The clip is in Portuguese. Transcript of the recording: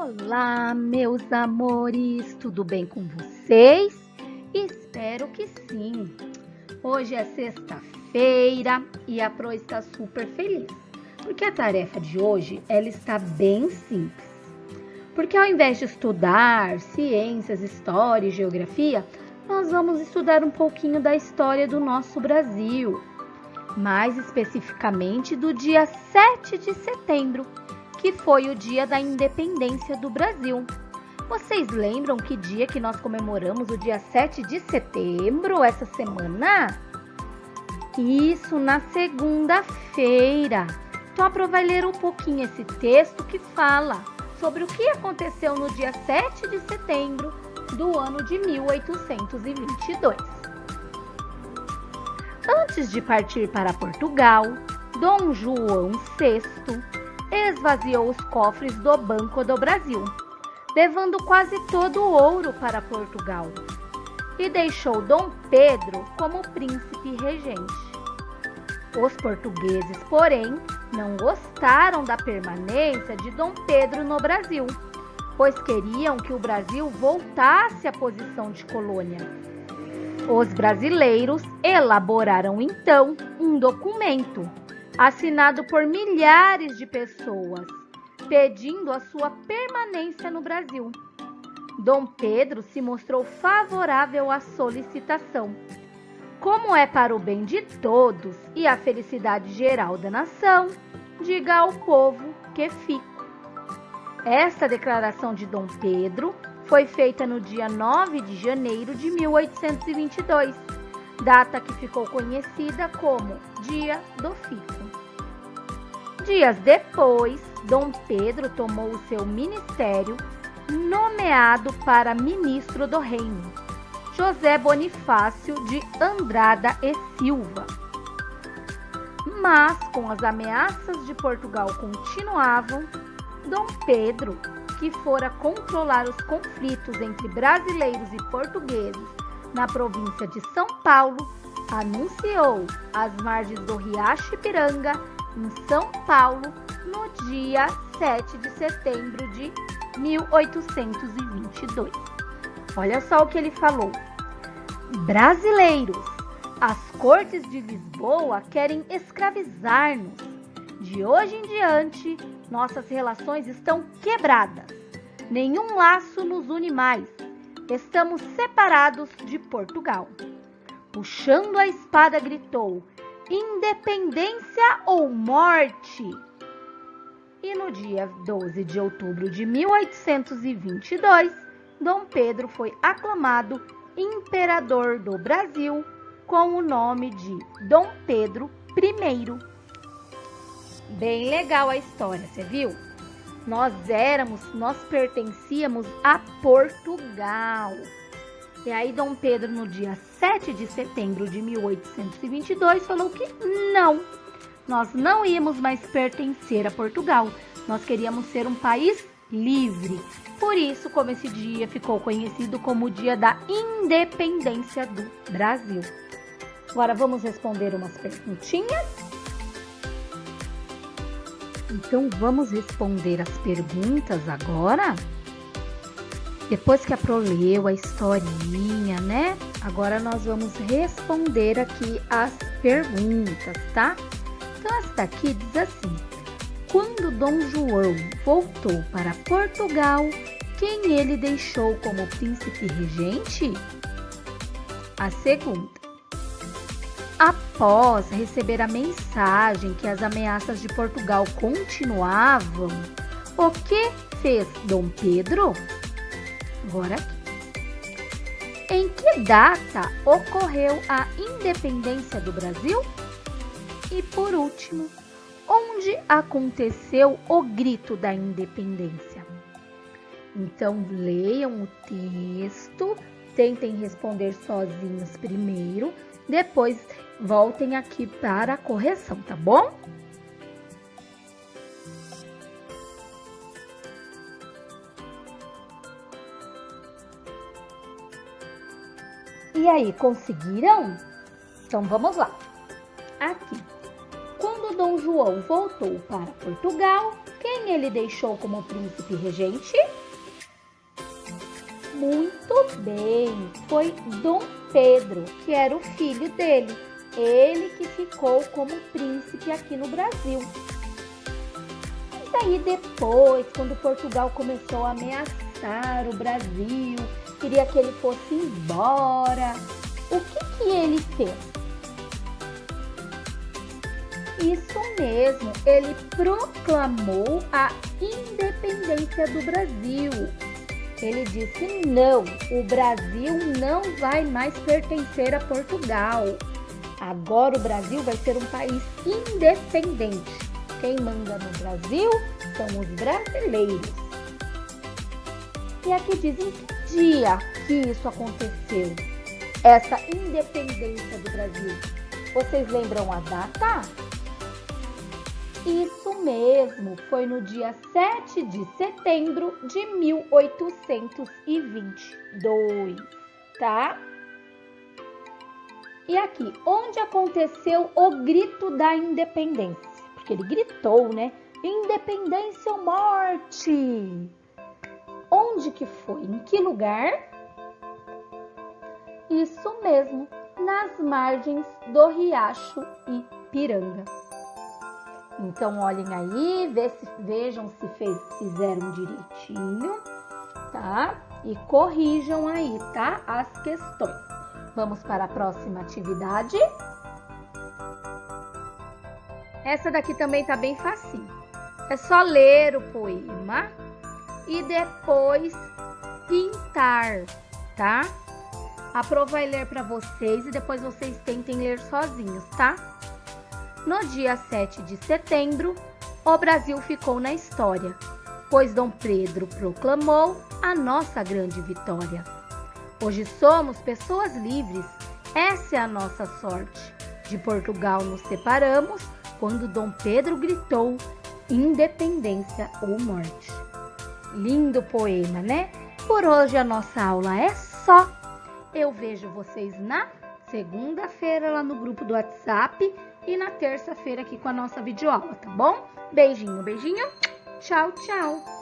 Olá, meus amores, tudo bem com vocês? Espero que sim. Hoje é sexta-feira e a Pro está super feliz, porque a tarefa de hoje ela está bem simples. Porque ao invés de estudar ciências, história e geografia, nós vamos estudar um pouquinho da história do nosso Brasil, mais especificamente do dia 7 de setembro, que foi o dia da independência do Brasil. Vocês lembram que dia que nós comemoramos o dia 7 de setembro essa semana? Isso, na segunda-feira. Então a Pro vai ler um pouquinho esse texto que fala sobre o que aconteceu no dia 7 de setembro do ano de 1822. Antes de partir para Portugal, Dom João VI esvaziou os cofres do Banco do Brasil, levando quase todo o ouro para Portugal, e deixou Dom Pedro como príncipe regente. Os portugueses, porém, não gostaram da permanência de Dom Pedro no Brasil, pois queriam que o Brasil voltasse à posição de colônia. Os brasileiros elaboraram então um documento assinado por milhares de pessoas, pedindo a sua permanência no Brasil. Dom Pedro se mostrou favorável à solicitação. Como é para o bem de todos e a felicidade geral da nação, diga ao povo que fico. Essa declaração de Dom Pedro foi feita no dia 9 de janeiro de 1822, data que ficou conhecida como Dia do Fico. Dias depois, Dom Pedro tomou o seu ministério, nomeado para ministro do reino, José Bonifácio de Andrada e Silva. Mas, com as ameaças de Portugal continuavam, Dom Pedro, que fora controlar os conflitos entre brasileiros e portugueses na província de São Paulo, anunciou às margens do Riacho Ipiranga, em São Paulo, no dia 7 de setembro de 1822. Olha só o que ele falou. Brasileiros, as cortes de Lisboa querem escravizar-nos. De hoje em diante, nossas relações estão quebradas. Nenhum laço nos une mais. Estamos separados de Portugal. Puxando a espada, gritou: independência ou morte! E no dia 12 de outubro de 1822, Dom Pedro foi aclamado imperador do Brasil com o nome de Dom Pedro I. Bem legal a história, você viu? Nós pertencíamos a Portugal. E aí Dom Pedro, no dia 7 de setembro de 1822, falou que não, nós não íamos mais pertencer a Portugal. Nós queríamos ser um país livre. Por isso, como esse dia ficou conhecido como o Dia da Independência do Brasil. Agora vamos responder umas perguntinhas? Então vamos responder as perguntas agora? Depois que a Pro leu a historinha, né? Agora nós vamos responder aqui as perguntas, tá? Então essa daqui diz assim: quando Dom João voltou para Portugal, quem ele deixou como príncipe regente? A segunda: após receber a mensagem que as ameaças de Portugal continuavam, o que fez Dom Pedro? Agora aqui. Em que data ocorreu a independência do Brasil? E por último, onde aconteceu o grito da independência? Então, leiam o texto, tentem responder sozinhos primeiro, depois voltem aqui para a correção, tá bom? E aí, conseguiram? Então vamos lá. Aqui. Quando Dom João voltou para Portugal, quem ele deixou como príncipe regente? Muito bem, foi Dom Pedro, que era o filho dele. Ele que ficou como príncipe aqui no Brasil. E daí depois, quando Portugal começou a ameaçar o Brasil, queria que ele fosse embora, o que ele fez? Isso mesmo, ele proclamou a independência do Brasil. Ele disse: não, o Brasil não vai mais pertencer a Portugal. Agora o Brasil vai ser um país independente. Quem manda no Brasil são os brasileiros. E aqui diz em que dia que isso aconteceu, essa independência do Brasil. Vocês lembram a data? Isso mesmo, foi no dia 7 de setembro de 1822, tá? E aqui, onde aconteceu o grito da independência? Porque ele gritou, né? Independência ou morte! Onde que foi? Em que lugar? Isso mesmo, nas margens do Riacho Ipiranga. Então, olhem aí, vejam se fizeram direitinho, tá? E corrijam aí, tá? As questões. Vamos para a próxima atividade. Essa daqui também tá bem facinho. É só ler o poema e depois pintar, tá? A Pro vai ler para vocês e depois vocês tentem ler sozinhos, tá? No dia 7 de setembro, o Brasil ficou na história, pois Dom Pedro proclamou a nossa grande vitória. Hoje somos pessoas livres, essa é a nossa sorte. De Portugal nos separamos quando Dom Pedro gritou: independência ou morte. Lindo poema, né? Por hoje a nossa aula é só. Eu vejo vocês na segunda-feira lá no grupo do WhatsApp e na terça-feira aqui com a nossa videoaula, tá bom? Beijinho, beijinho. Tchau, tchau.